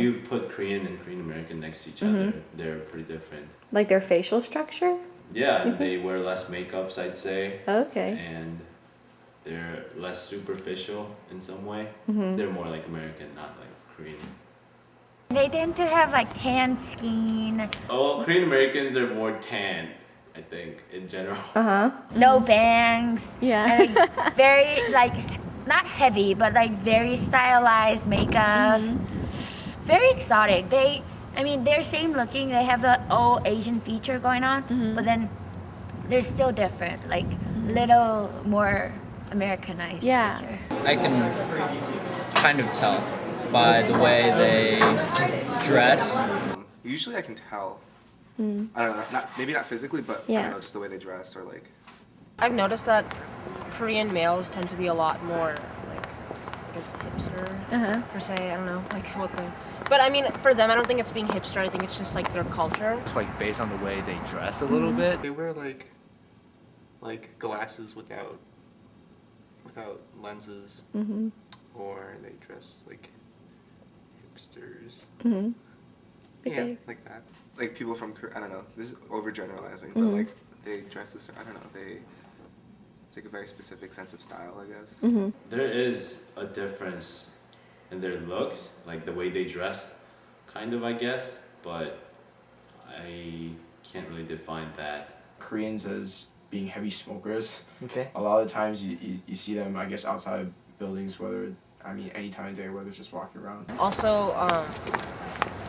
you put Korean and Korean American next to each other, they're pretty different. Like their facial structure? Yeah, they wear less makeups, I'd say. Okay. And they're less superficial in some way. They're more like American, not like Korean. They tend to have like tan skin, Oh, Korean Americans are more tan, I think, in general. no bangs, Yeah. and like very like not heavy, but like very stylized makeups. Very exotic. They're same looking. They have the old Asian feature going on, but then they're still different. Like little more Americanized. Yeah. For sure. I can kind of tell by the way they dress. Usually I can tell. I don't know, maybe not physically, but I Yeah. don't know, just the way they dress or like. I've noticed that Korean males tend to be a lot more like, I guess, hipster per se. I don't know, like what the. But I mean, for them, I don't think it's being hipster. I think it's just like their culture. It's like based on the way they dress a little bit. They wear like glasses without lenses, or they dress like hipsters. Yeah, Okay. like that. Like people from I don't know. This is overgeneralizing, but like they dress this. I don't know. It's like a very specific sense of style, I guess. There is a difference in their looks, like the way they dress, kind of, I guess, but I can't really define that. Koreans as being heavy smokers. Okay. A lot of the times you see them, I guess, outside of buildings, any time of day, whether it's just walking around. Also,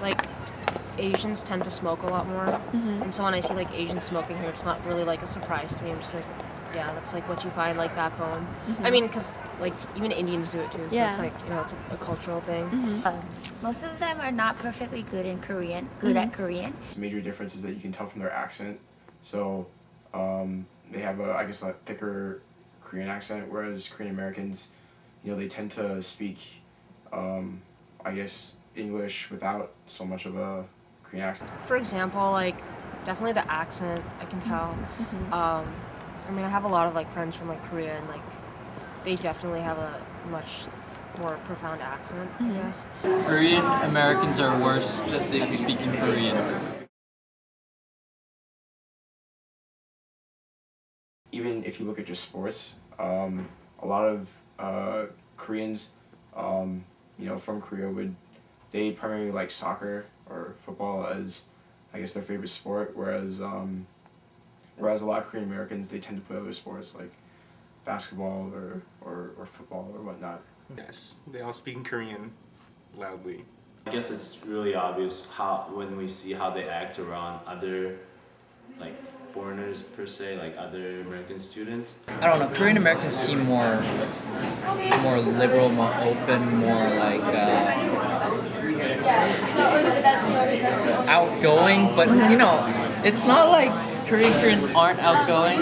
like Asians tend to smoke a lot more, and so when I see like Asians smoking here, it's not really like a surprise to me. I'm just like, yeah, that's like what you find like back home. I mean, because like even Indians do it too, so Yeah. it's like it's like a cultural thing. Most of them are not perfectly good in Korean. Good at Korean. The major difference is that you can tell from their accent. So they have a thicker Korean accent, whereas Korean Americans, they tend to speak, English without so much of a Korean accent. For example, like definitely the accent, I can tell. I mean, I have a lot of like friends from like Korea, and like they definitely have a much more profound accent, I guess. Korean Americans are worse at speaking Korean. Even if you look at just sports, a lot of Koreans, from Korea they primarily like soccer or football as, I guess, their favorite sport, whereas a lot of Korean Americans, they tend to play other sports like basketball or football or whatnot. Yes, they all speak in Korean loudly. I guess it's really obvious when we see how they act around other, like, foreigners per se, like other American students. I don't know. Korean Americans seem more liberal, more open, more like outgoing. But it's not like Koreans aren't outgoing.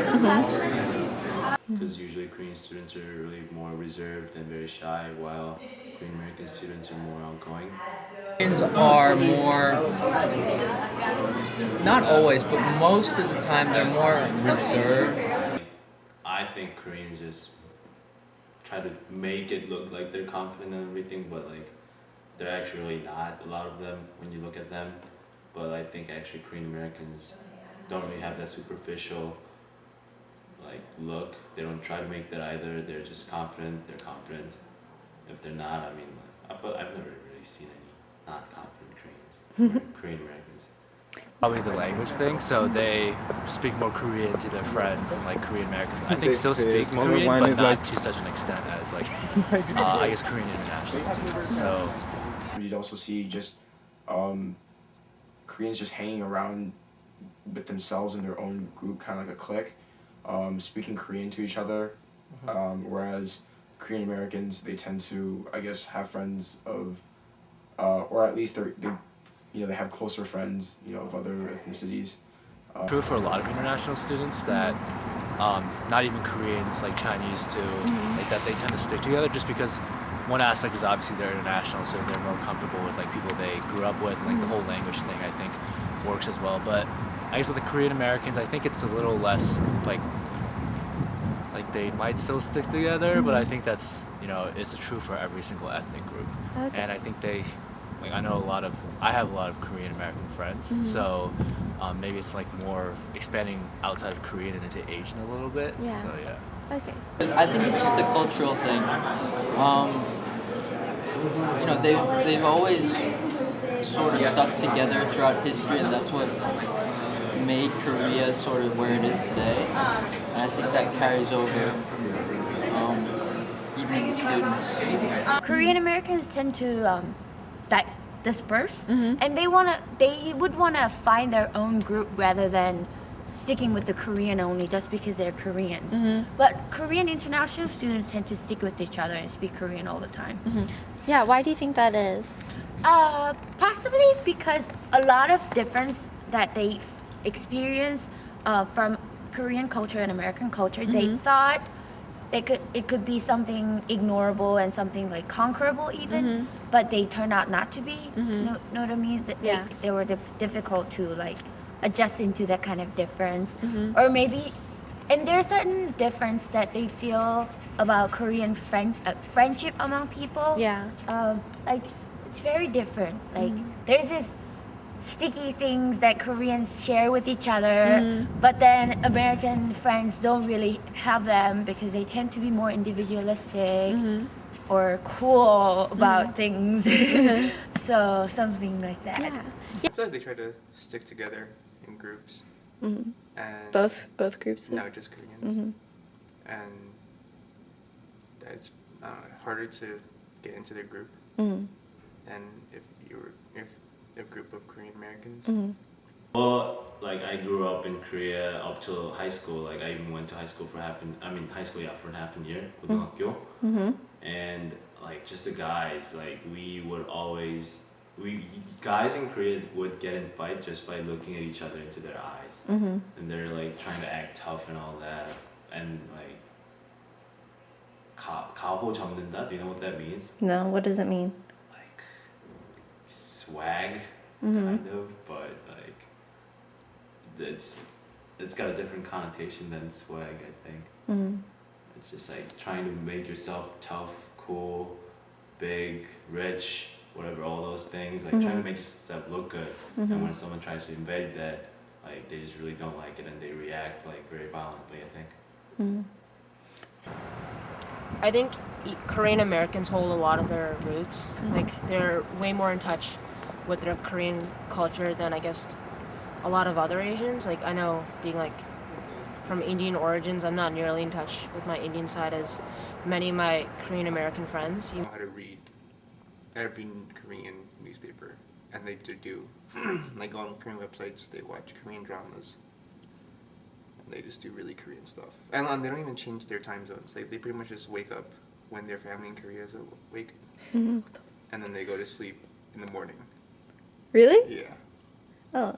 Because usually Korean students are really more reserved and very shy, while Korean American students are more outgoing. Koreans are more, not always, but most of the time they're more reserved. I think Koreans just try to make it look like they're confident and everything, but like they're actually really not, a lot of them, when you look at them. But I think actually Korean Americans don't really have that superficial like look. They don't try to make that either. They're just confident. They're confident. If they're not, I mean, but I've never really seen any not confident Koreans, Korean Americans. Probably the language thing, so they speak more Korean to their friends than like Korean Americans. I think still speak Korean, but not to such an extent as like, I guess Korean international students. So You'd also see just Koreans just hanging around with themselves in their own group, kind of like a clique, speaking Korean to each other, whereas Korean Americans, they tend to, I guess, have friends of, or at least they have closer friends, of other ethnicities. true for a lot of international students that not even Koreans, like Chinese too, like that they tend to stick together just because one aspect is obviously they're international, so they're more comfortable with like people they grew up with, and like the whole language thing I think works as well. But I guess with the Korean Americans, I think it's a little less like they might still stick together, but I think that's it's true for every single ethnic group. Okay. And I think they like I have a lot of Korean American friends, so maybe it's like more expanding outside of Korean and into Asian a little bit. Yeah. So yeah. Okay. I think it's just a cultural thing. You know, they've always sort of stuck together throughout history, and that's what made Korea sort of where it is today. And I think that carries over even in the students. Korean Americans tend to disperse, and they would wanna find their own group rather than sticking with the Korean only just because they're Koreans. But Korean international students tend to stick with each other and speak Korean all the time. Yeah, why do you think that is? Possibly because a lot of difference that they experience from Korean culture and American culture, they thought it could be something ignorable and something like conquerable even, but they turned out not to be. Know what I mean? Yeah. They were difficult to like adjust into that kind of difference, or maybe, and there's certain difference that they feel about Korean friendship among people. Yeah. Like it's very different. Like there's this sticky things that Koreans share with each other, but then American friends don't really have them because they tend to be more individualistic or cool about things. So something like that. Yeah. I feel like they try to stick together in groups. And Both groups. No, just Koreans. And it's harder to get into their group than if you're a group of Korean Americans. Well, like I grew up in Korea up till high school. Like I even went to high school for half a year, 고등학교. And like just the guys, like guys in Korea would get in fight just by looking at each other into their eyes. And they're like trying to act tough and all that. And like 가호 잡는다? Do you know what that means? No, what does it mean? Like swag, kind of, but like it's got a different connotation than swag, I think. It's just like trying to make yourself tough, cool, big, rich, whatever, all those things, like trying to make yourself look good. And when someone tries to invade that, like they just really don't like it and they react like very violently, I think. I think Korean Americans hold a lot of their roots. Like they're way more in touch with their Korean culture than I guess a lot of other Asians. Like I know being like from Indian origins, I'm not nearly in touch with my Indian side as many of my Korean American friends. Know how to read every Korean newspaper, and they do like on Korean websites. They watch Korean dramas. They just do really Korean stuff. And they don't even change their time zones. Like, they pretty much just wake up when their family in Korea is awake. And then they go to sleep in the morning. Really? Yeah. Oh.